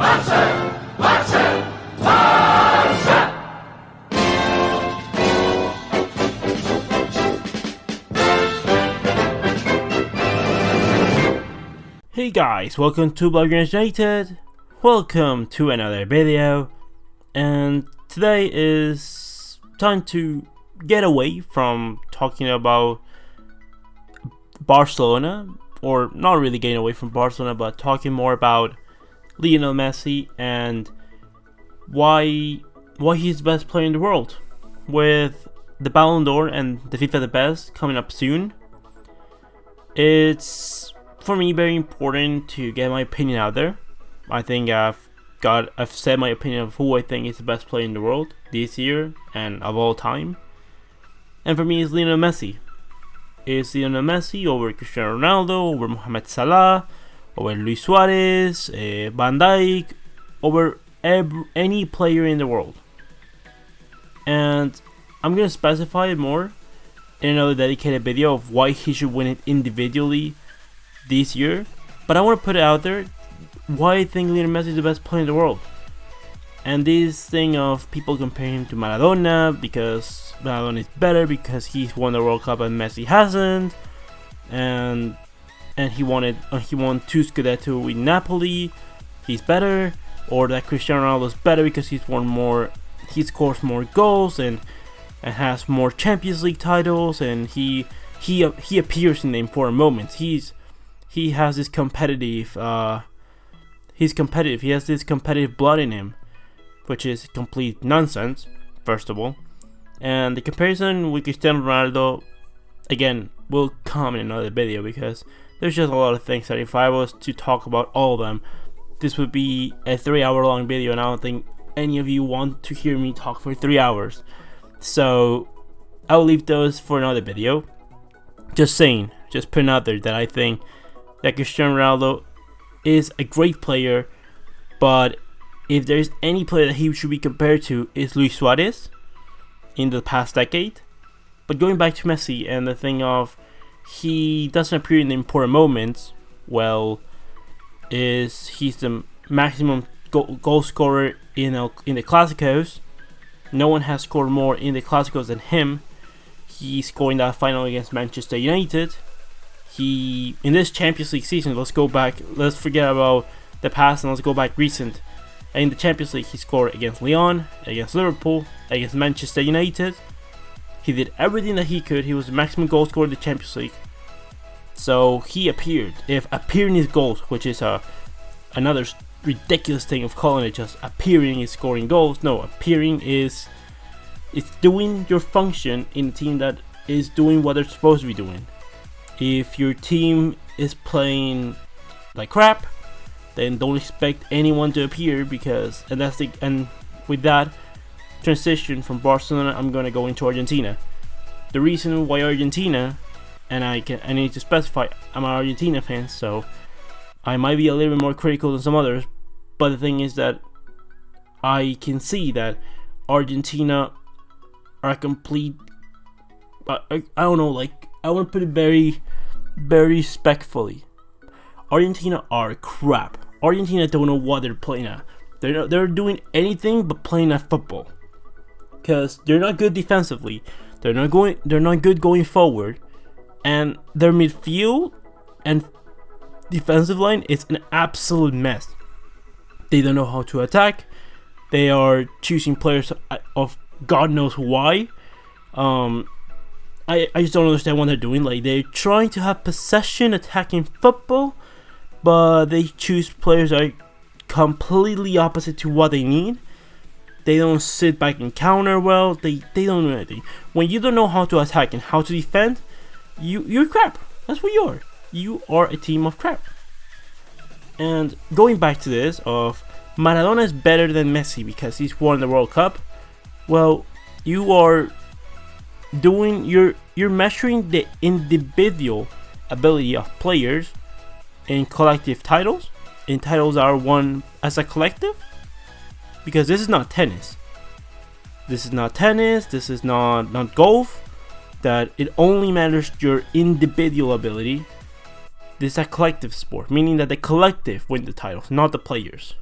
Hey guys, welcome to Ballon United. Welcome to another video, and today is time to get away from talking about Barcelona, or not really getting away from Barcelona, but talking more about Lionel Messi and why he's the best player in the world. With the Ballon d'Or and the FIFA the Best coming up soon, it's for me very important to get my opinion out there. I think I've said my opinion of who I think is the best player in the world this year and of all time. And for me, it's Lionel Messi. It's Lionel Messi over Cristiano Ronaldo, over Mohamed Salah, over Luis Suarez, Van Dijk, over any player in the world. And I'm gonna specify it more in another dedicated video of why he should win it individually this year, but I want to put it out there why I think Lionel Messi is the best player in the world. And this thing of people comparing him to Maradona because Maradona is better because he's won the World Cup and Messi hasn't, and he won 2 Scudetto in Napoli, he's better, or that Cristiano Ronaldo is better because he scores more goals and has more Champions League titles, and he appears in the important moments. He has this competitive, he has this competitive blood in him, which is complete nonsense, first of all. And the comparison with Cristiano Ronaldo, again, will come in another video because there's just a lot of things that if I was to talk about all of them, this would be a 3-hour long video, and I don't think any of you want to hear me talk for 3 hours. So I'll leave those for another video. Just saying, just putting out there that I think that Cristiano Ronaldo is a great player, but if there's any player that he should be compared to, is Luis Suarez in the past decade. But going back to Messi and the thing of he doesn't appear in the important moments, well, he's the maximum goal scorer in the Clásicos. No one has scored more in the Clásicos than him. He scored in that final against Manchester United. In this Champions League season, let's forget about the past and let's go back recent. In the Champions League, he scored against Lyon, against Liverpool, against Manchester United. He did everything that he could. He was the maximum goal scorer in the Champions League. So he appeared. If appearing is goals, which is another ridiculous thing of calling it just appearing is scoring goals. No, appearing is doing your function in a team that is doing what they're supposed to be doing. If your team is playing like crap, then don't expect anyone to appear and with that transition from Barcelona, I'm gonna go into Argentina. The reason why Argentina, and I need to specify, I'm an Argentina fan, so I might be a little bit more critical than some others, but the thing is that I can see that Argentina are a complete, I don't know, like, I want to put it very, very respectfully. Argentina are crap. Argentina don't know what they're playing at. They're doing anything but playing at football. Because they're not good defensively. They're not good going forward. And their midfield and defensive line is an absolute mess. They don't know how to attack. They are choosing players of God knows why. I just don't understand what they're doing. Like, they're trying to have possession attacking football, but they choose players that are completely opposite to what they need. They don't sit back and counter well. They don't do anything. When you don't know how to attack and how to defend, you're crap. That's what you are. You are a team of crap. And going back to this of Maradona is better than Messi because he's won the World Cup. Well, you are you're measuring the individual ability of players in collective titles, in titles that are won as a collective, because this is not tennis. This is not golf, that it only matters your individual ability. This is a collective sport, meaning that the collective win the titles, not the players.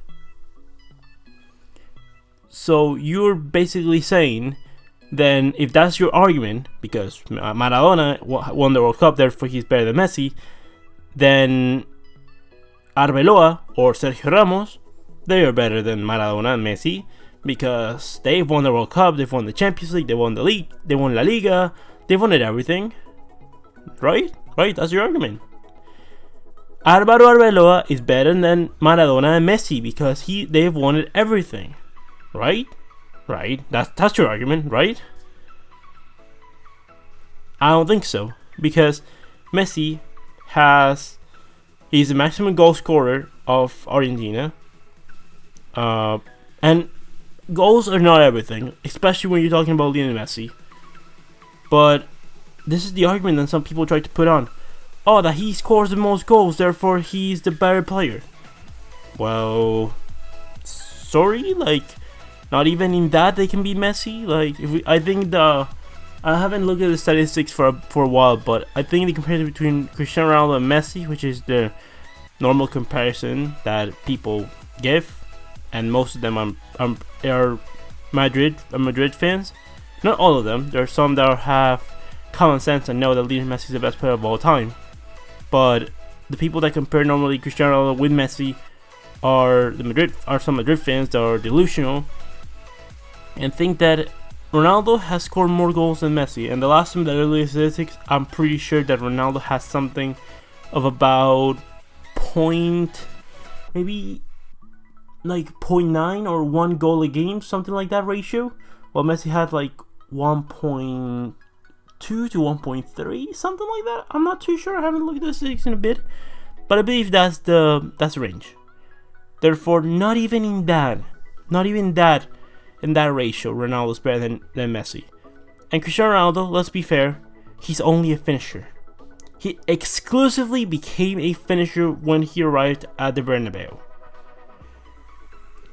So you're basically saying, then if that's your argument, because Maradona won the World Cup, therefore he's better than Messi, then Arbeloa or Sergio Ramos, they are better than Maradona and Messi, because they've won the World Cup, they've won the Champions League, they won the league, they won La Liga, they've won everything. Right? That's your argument. Álvaro Arbeloa is better than Maradona and Messi because they've won everything. Right? That's your argument, right? I don't think so, because Messi he's the maximum goal scorer of Argentina. And goals are not everything, especially when you're talking about Lionel Messi. But this is the argument that some people try to put on. Oh, that he scores the most goals, therefore he's the better player. Well, sorry, like, not even in that they can beat Messi. Like, I haven't looked at the statistics for a while, but I think the comparison between Cristiano Ronaldo and Messi, which is the normal comparison that people give, and most of them are Madrid fans. Not all of them. There are some that have common sense and know that Lionel Messi is the best player of all time. But the people that compare normally Cristiano Ronaldo with Messi are some Madrid fans that are delusional and think that Ronaldo has scored more goals than Messi. And the last time that I looked at statistics, I'm pretty sure that Ronaldo has something of about maybe like 0.9 or 1 goal a game, something like that ratio. While Messi had like 1.2 to 1.3, something like that. I'm not too sure. I haven't looked at the statistics in a bit, but I believe that's the range. Therefore, not even in that ratio, Ronaldo's better than Messi. And Cristiano Ronaldo, let's be fair, he's only a finisher. He exclusively became a finisher when he arrived at the Bernabeu.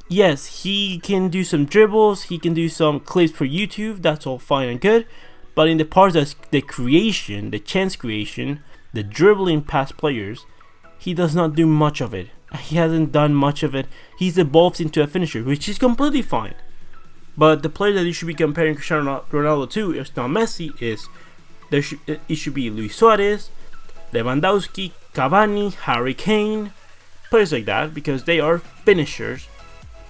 Yes, he can do some dribbles, he can do some clips for YouTube, that's all fine and good. But in the parts that's the creation, the chance creation, the dribbling past players, he does not do much of it. He hasn't done much of it. He's evolved into a finisher, which is completely fine. But the player that you should be comparing Cristiano Ronaldo to, if not Messi, it should be Luis Suarez, Lewandowski, Cavani, Harry Kane, players like that, because they are finishers.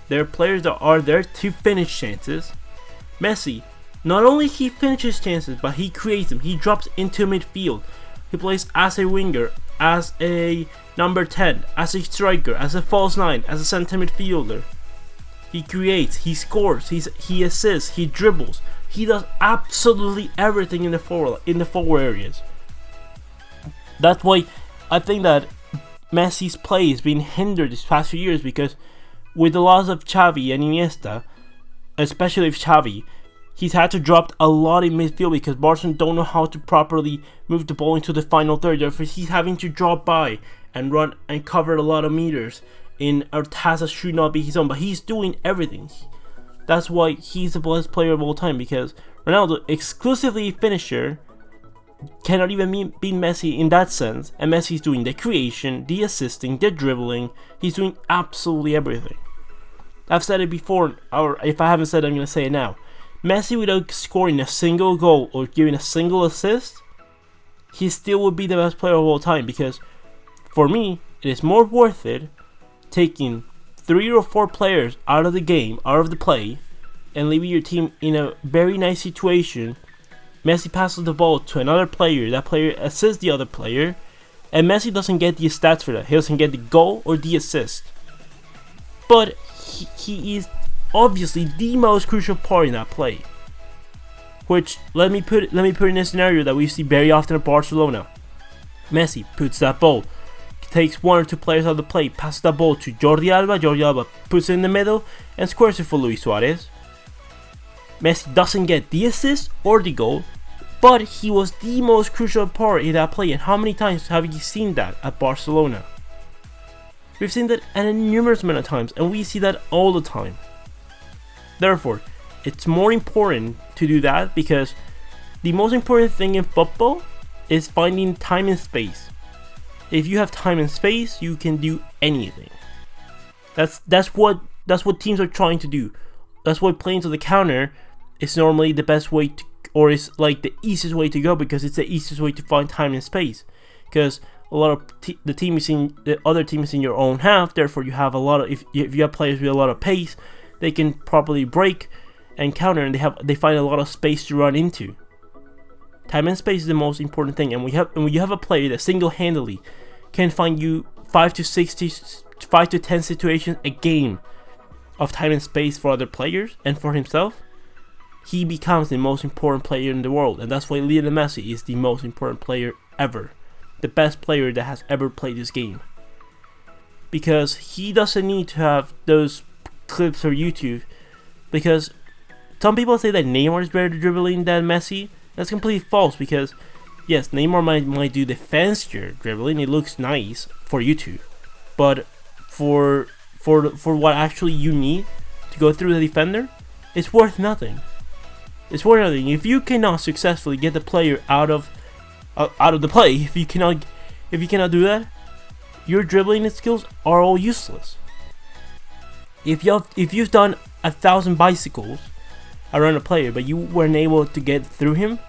They're players that are there to finish chances. Messi, not only he finishes chances, but he creates them. He drops into midfield. He plays as a winger, as a number 10, as a striker, as a false 9, as a center midfielder. He creates, he scores, he assists, he dribbles. He does absolutely everything in the forward areas. That's why I think that Messi's play has been hindered these past few years, because with the loss of Xavi and Iniesta, especially with Xavi, he's had to drop a lot in midfield because Barcelona don't know how to properly move the ball into the final third. Therefore, he's having to drop by and run and cover a lot of meters in a task that should not be his own. But he's doing everything. That's why he's the best player of all time, because Ronaldo, exclusively finisher, cannot even beat Messi in that sense. And Messi's doing the creation, the assisting, the dribbling. He's doing absolutely everything. I've said it before, or if I haven't said it, I'm going to say it now. Messi, without scoring a single goal or giving a single assist, he still would be the best player of all time, because for me, it is more worth it taking 3 or 4 players out of the game, out of the play, and leaving your team in a very nice situation. Messi passes the ball to another player, that player assists the other player, and Messi doesn't get the stats for that. He doesn't get the goal or the assist. But he is obviously the most crucial part in that play. Which, let me put in a scenario that we see very often at Barcelona. Messi puts that ball, takes 1 or 2 players out of the play, passes that ball to Jordi Alba puts it in the middle and scores it for Luis Suarez. Messi doesn't get the assist or the goal, but he was the most crucial part in that play. And how many times have you seen that at Barcelona? We've seen that a numerous amount of times, and we see that all the time. Therefore, it's more important to do that, because the most important thing in football is finding time and space. If you have time and space, you can do anything. That's what teams are trying to do. that's why playing to the counter is normally the best way to, or is like the easiest way to go, because it's the easiest way to find time and space. Because a lot of the other team is in your own half, therefore you have a lot of, if you have players with a lot of pace, they can properly break and counter, and they find a lot of space to run into. Time and space is the most important thing, and when you have a player that single-handedly can find you 5 to 10 situations a game of time and space for other players and for himself, he becomes the most important player in the world. And that's why Lionel Messi is the most important player ever, the best player that has ever played this game, because he doesn't need to have those clips or YouTube. Because some people say that Neymar is better dribbling than Messi. That's completely false, because yes, Neymar might do the fancier dribbling, it looks nice for YouTube, but for what actually you need to go through the defender, it's worth nothing. It's worth nothing if you cannot successfully get the player out of the play. If you cannot do that, your dribbling skills are all useless. If you've done 1,000 bicycles around a player, but you weren't able to get through him,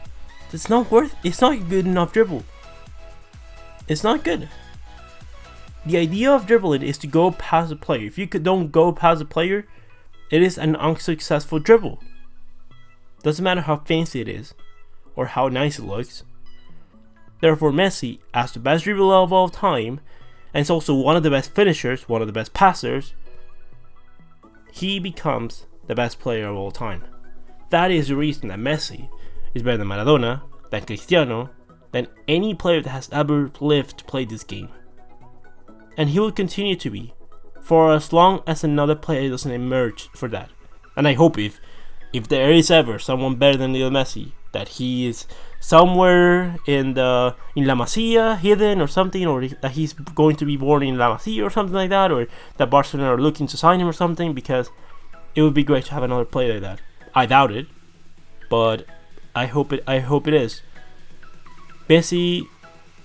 it's not good enough dribble. It's not good. The idea of dribbling is to go past the player. If you don't go past the player, it is an unsuccessful dribble. Doesn't matter how fancy it is or how nice it looks. Therefore, Messi, as the best dribbler of all time, and is also one of the best finishers, one of the best passers, he becomes the best player of all time. That is the reason that Messi is better than Maradona, than Cristiano, than any player that has ever lived to play this game. And he will continue to be, for as long as another player doesn't emerge for that. And I hope if there is ever someone better than Lionel Messi, that he is somewhere in La Masia hidden or something, or that he's going to be born in La Masia or something like that, or that Barcelona are looking to sign him or something, because it would be great to have another player like that. I doubt it, but I hope it is. Messi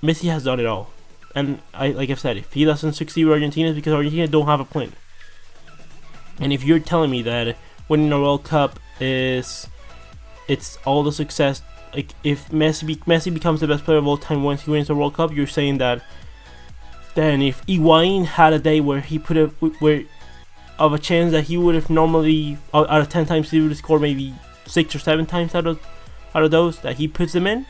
has done it all, and like I've said, if he doesn't succeed with Argentina, it's because Argentina don't have a plan. And if you're telling me that winning a World Cup it's all the success, like if Messi becomes the best player of all time once he wins the World Cup, you're saying that then if Higuain had a day where he of a chance that he would have normally out of 10 times he would have scored maybe 6 or 7 times out of those, that he puts them in,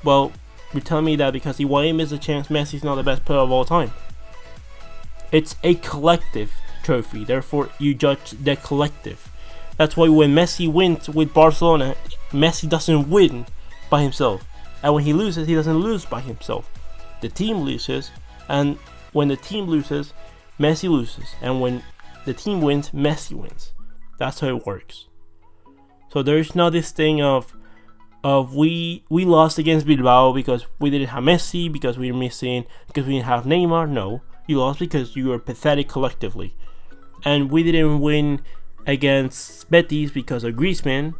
well, you're telling me that because Higuain missed a chance, Messi's not the best player of all time. It's a collective trophy, therefore you judge the collective. That's why when Messi wins with Barcelona, Messi doesn't win by himself, and when he loses, he doesn't lose by himself. The team loses, and when the team loses, Messi loses, and when the team wins, Messi wins. That's how it works. So there's not this thing of we lost against Bilbao because we didn't have Messi, because we didn't have Neymar. No, you lost because you were pathetic collectively. And we didn't win against Betis because of Griezmann.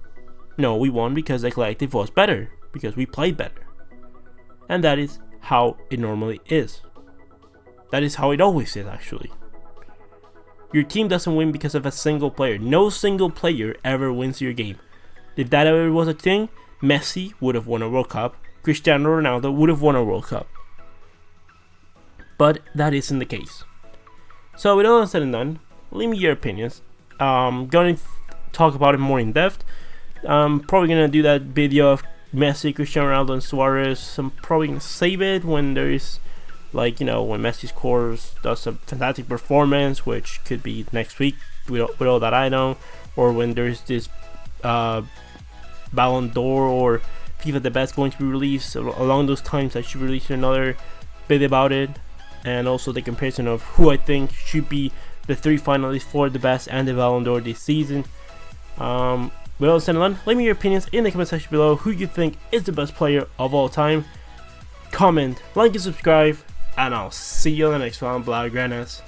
No, we won because the collective was better, because we played better. And that is how it normally is. That is how it always is, actually. Your team doesn't win because of a single player. No single player ever wins your game. If that ever was a thing, Messi would have won a World Cup. Cristiano Ronaldo would have won a World Cup. But that isn't the case. So with all said and done, leave me your opinions. Gonna talk about it more in depth. Probably gonna do that video of Messi, Cristiano Ronaldo, and Suarez. I'm probably gonna save it when there is, like, when Messi scores, does a fantastic performance, which could be next week with all that I know, or when there's this Ballon d'Or or FIFA the Best going to be released. Along those times, I should release another video about it, and also the comparison of who I think should be the 3 finalists for the Best and the Ballon d'Or this season. With all said and done, leave me your opinions in the comment section below. Who you think is the best player of all time? Comment, like, and subscribe, and I'll see you on the next one, Blaugranas.